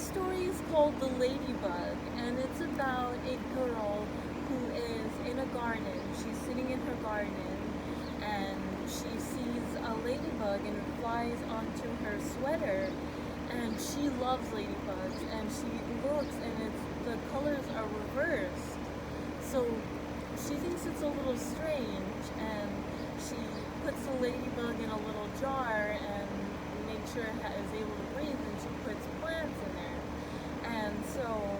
story is called The Ladybug, and it's about a girl who is in a garden. She's sitting in her garden, and she sees a ladybug, and it flies onto her sweater. And she loves ladybugs, and she looks, and the colors are reversed. So she thinks it's a little strange, and she puts the ladybug in a little jar and makes sure it is able to breathe, and she puts plants in there. And so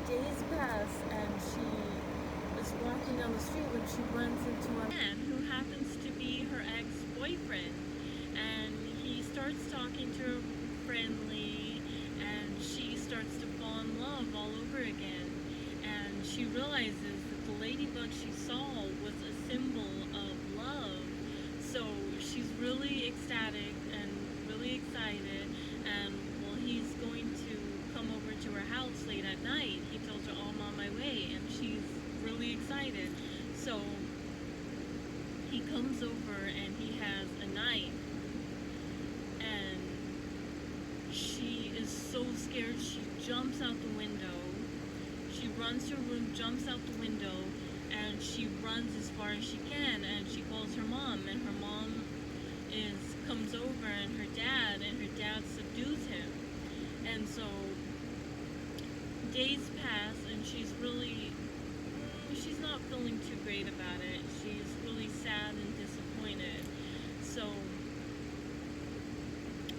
days pass, and she is walking down the street when she runs into a man who happens to be her ex-boyfriend. And he starts talking to her friendly, and she starts to fall in love all over again. And she realizes that the ladybug she saw was a symbol of love. So she's really ecstatic and really excited, and well, he's going to come over to her house late at night. He tells her, "Oh, I'm on my way," and she's really excited. So he comes over and he has a knife, and she is so scared. She jumps out the window. She runs to her room, jumps out the window, and she runs as far as she can, and she calls her mom, and her mom comes over, and her dad subdues him. And so days pass, and she's not feeling too great about it. She's really sad and disappointed. So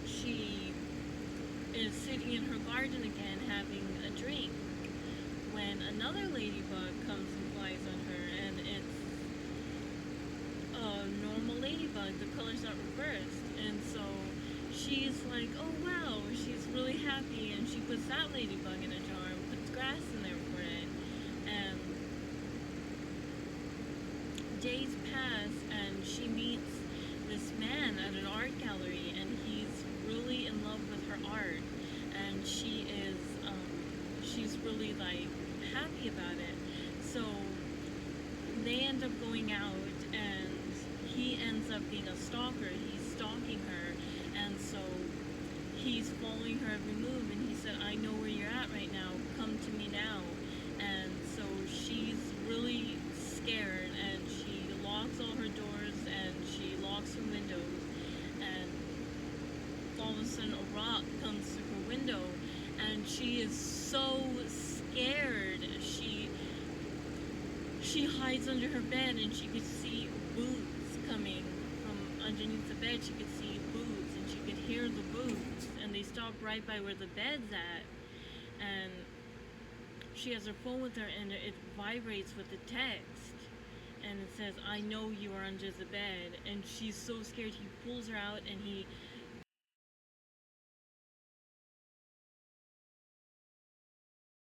she is sitting in her garden again having a drink when another ladybug comes and flies on her, and it's a normal ladybug. The color's not reversed. And so she's like, oh wow, she's really happy, and she puts that ladybug in a jar and puts grass in there for it. And days pass, and she meets this man at an art gallery, and he's really in love with her art, and she's really like happy about it. So they end up going out, and he ends up being a stalker. He's stalking her, and so he's following her every move, and he said, I know where you're at right now, come to me now. And so she's really scared, and she locks all her doors, and she locks her windows, and all of a sudden a rock comes through her window, and she is so scared. She hides under her bed, and she could see boots coming from underneath the bed. She could see boots, and she could hear the boots, and they stop right by where the bed's at. And she has her phone with her, and it vibrates with the text, and it says, I know you are under the bed. And she's so scared. He pulls her out, and he